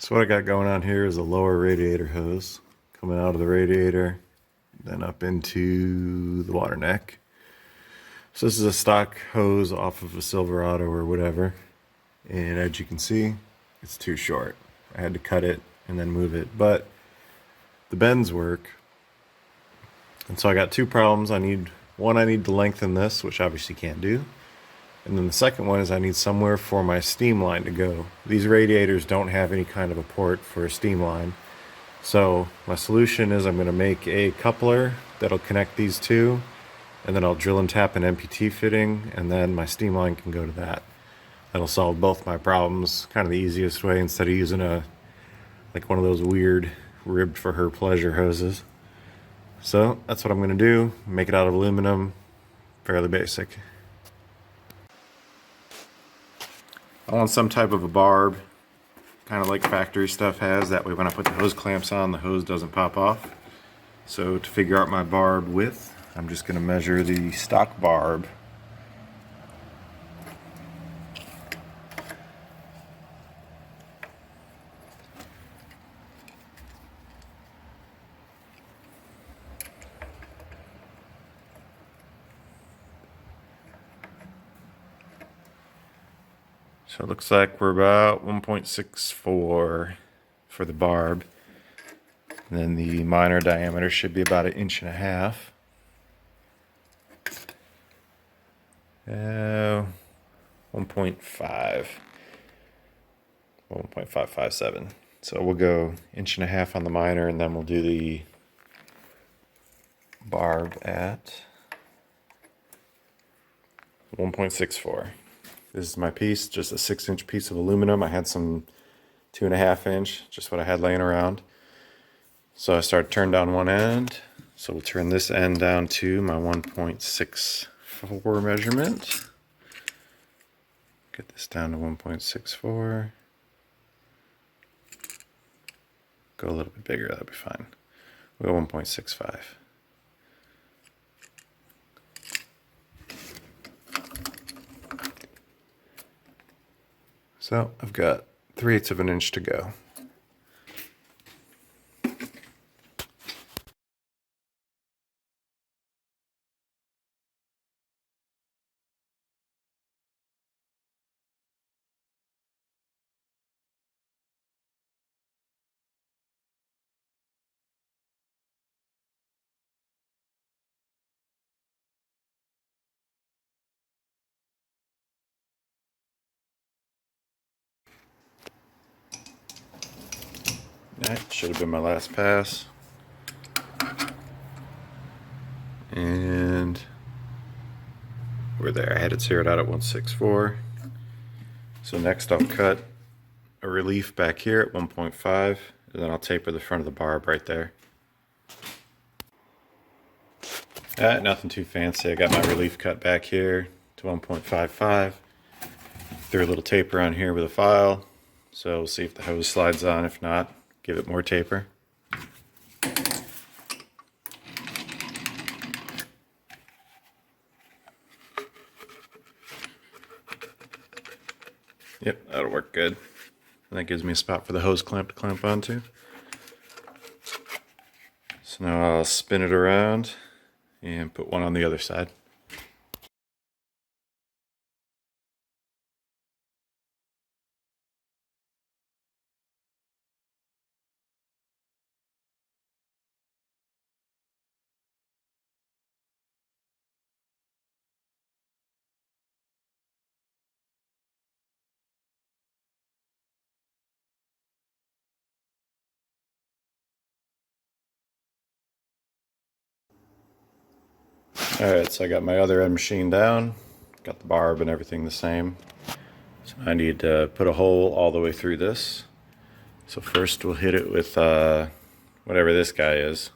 So what I got going on here is a lower radiator hose coming out of the radiator, then up into the water neck. So this is a stock hose off of a Silverado or whatever, and as you can see, it's too short. I had to cut it and then move it, but the bends work. And so I got two problems. I need to lengthen this, which obviously can't do. And then the second one is I need somewhere for my steam line to go. These radiators don't have any kind of a port for a steam line. So my solution is I'm going to make a coupler that'll connect these two, and then I'll drill and tap an MPT fitting, and then my steam line can go to that. That'll solve both my problems, kind of the easiest way, instead of using like one of those weird ribbed for her pleasure hoses. So that's what I'm going to do, make it out of aluminum, fairly basic. I want some type of a barb, kind of like factory stuff has, that way when I put the hose clamps on, the hose doesn't pop off. So to figure out my barb width, I'm just going to measure the stock barb. So it looks like we're about 1.64 for the barb. And then the minor diameter should be about 1.5 inches. 1.5. 1.557. So we'll go 1.5 inches on the minor, and then we'll do the barb at 1.64. This is my piece, just a 6-inch piece of aluminum. I had some 2.5 inch, just what I had laying around. So I started to turn down one end. So we'll turn this end down to my 1.64 measurement. Get this down to 1.64. Go a little bit bigger, that'll be fine. We'll go 1.65. So I've got 3/8 of an inch to go. That should have been my last pass. And we're there. I had it zeroed out at 1.64. So next I'll cut a relief back here at 1.5, and then I'll taper the front of the barb right there. Nothing too fancy. I got my relief cut back here to 1.55. Threw a little taper on here with a file. So we'll see if the hose slides on. If not, give it more taper. Yep, that'll work good. And that gives me a spot for the hose clamp to clamp onto. So now I'll spin it around and put one on the other side. Alright, so I got my other end machined down, got the barb and everything the same. So I need to put a hole all the way through this. So first we'll hit it with whatever this guy is.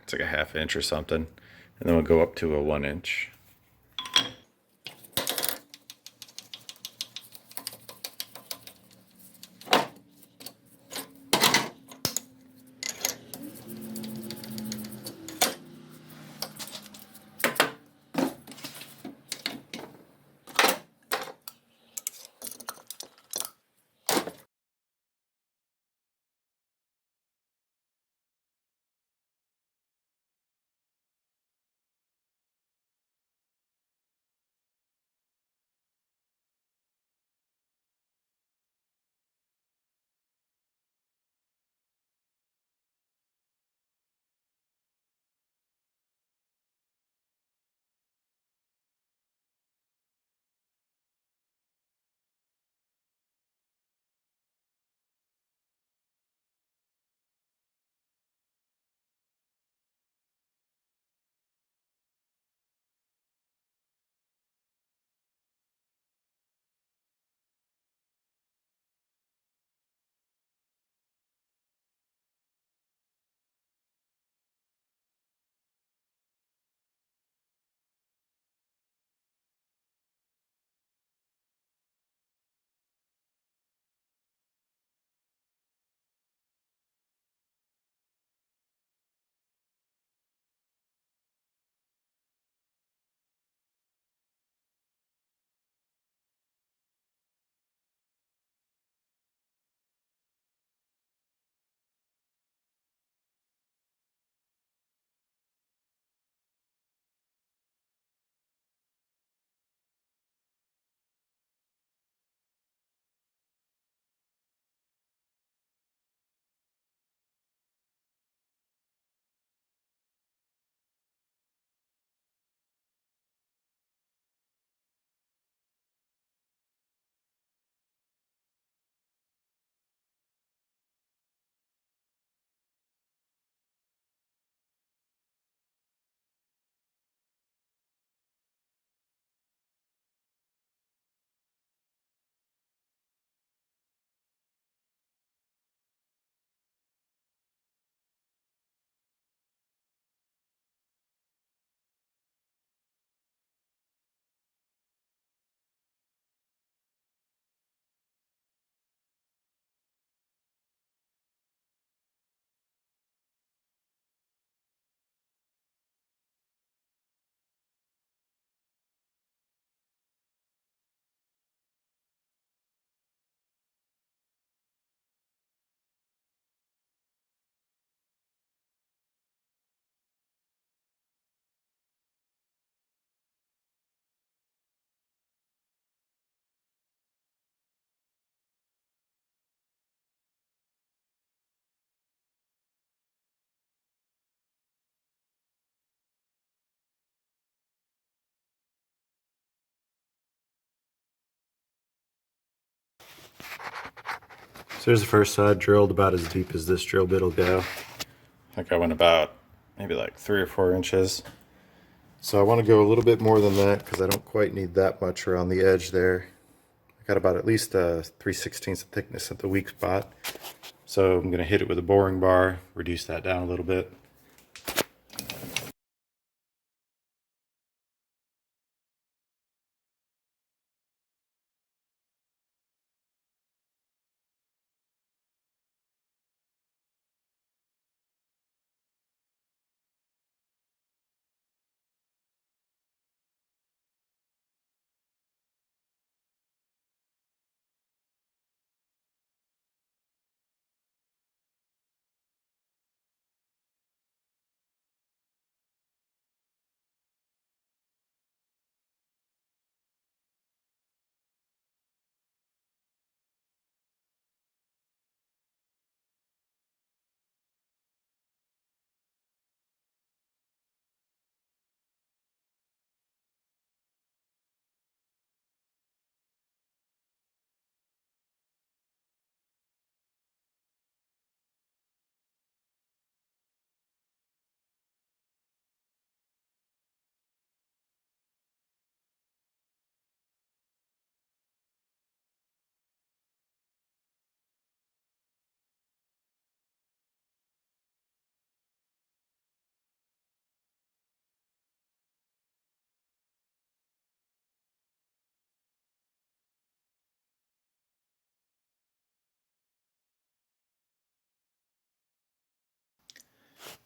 It's like a 1/2 inch or something. And then we'll go up to a 1 inch. So there's the first side, drilled about as deep as this drill bit will go. I think I went about maybe like 3 or 4 inches. So I want to go a little bit more than that because I don't quite need that much around the edge there. I got about at least 3/16 thickness at the weak spot. So I'm going to hit it with a boring bar, reduce that down a little bit.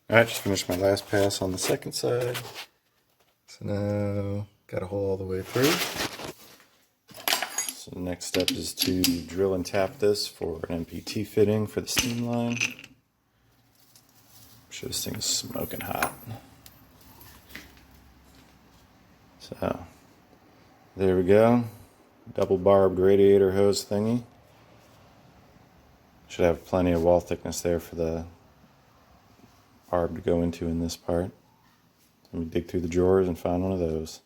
Alright, just finished my last pass on the second side. So now, got a hole all the way through. So the next step is to drill and tap this for an MPT fitting for the steam line. I'm sure this thing is smoking hot. So, there we go. Double barbed radiator hose thingy. Should have plenty of wall thickness there for the barb to go into in this part. Let me dig through the drawers and find one of those.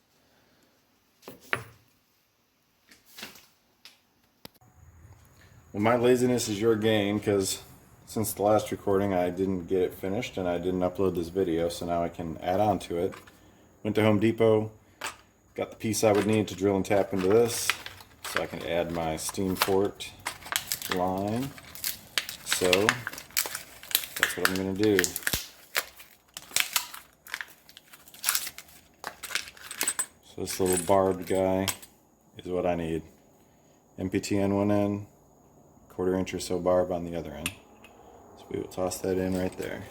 Well, my laziness is your gain, because since the last recording I didn't get it finished and I didn't upload this video, so now I can add on to it. Went to Home Depot, got the piece I would need to drill and tap into this, so I can add my steam port line. So that's what I'm going to do. So this little barbed guy is what I need. MPT on one end, 1/4 inch or so barb on the other end. So we will toss that in right there.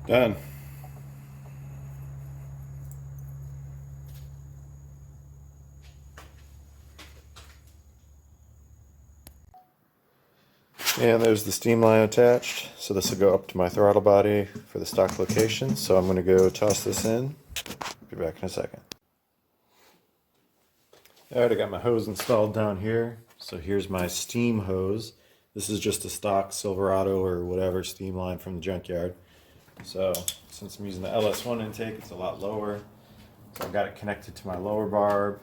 Done. And there's the steam line attached. So this will go up to my throttle body for the stock location. So I'm going to go toss this in. Be back in a second. Alright, I got my hose installed down here. So here's my steam hose. This is just a stock Silverado or whatever steam line from the junkyard. So since I'm using the LS1 intake, it's a lot lower. So I've got it connected to my lower barb,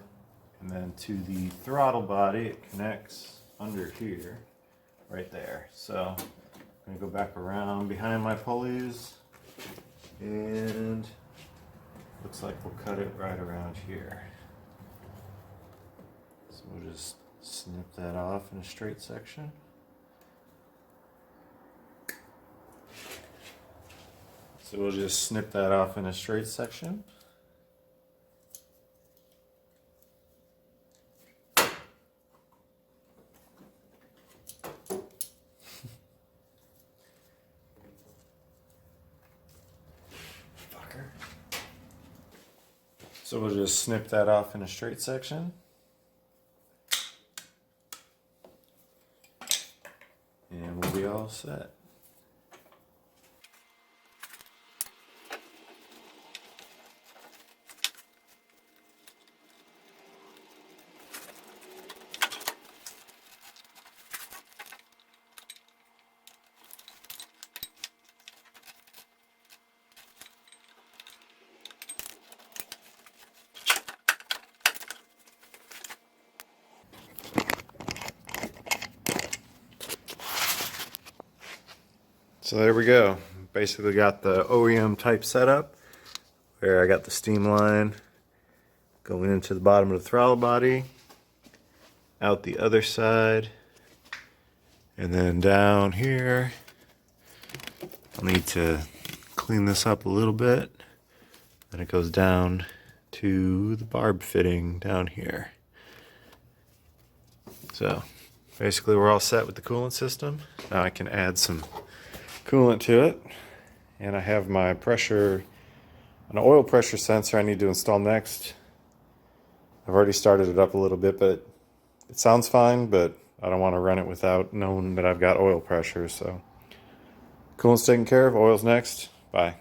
and then to the throttle body it connects under here, right there. So I'm gonna go back around behind my pulleys, and looks like we'll cut it right around here. So we'll just snip that off in a straight section. So we'll just snip that off in a straight section. So we'll just snip that off in a straight section. And we'll be all set. So there we go. Basically got the OEM type setup where I got the steam line going into the bottom of the throttle body, out the other side, and then down here. I'll need to clean this up a little bit. Then it goes down to the barb fitting down here. So basically we're all set with the coolant system. Now I can add some coolant to it, and I have my pressure, an oil pressure sensor I need to install next. I've already started it up a little bit, but it sounds fine, but I don't want to run it without knowing that I've got oil pressure. So coolant's taken care of, oil's next. Bye.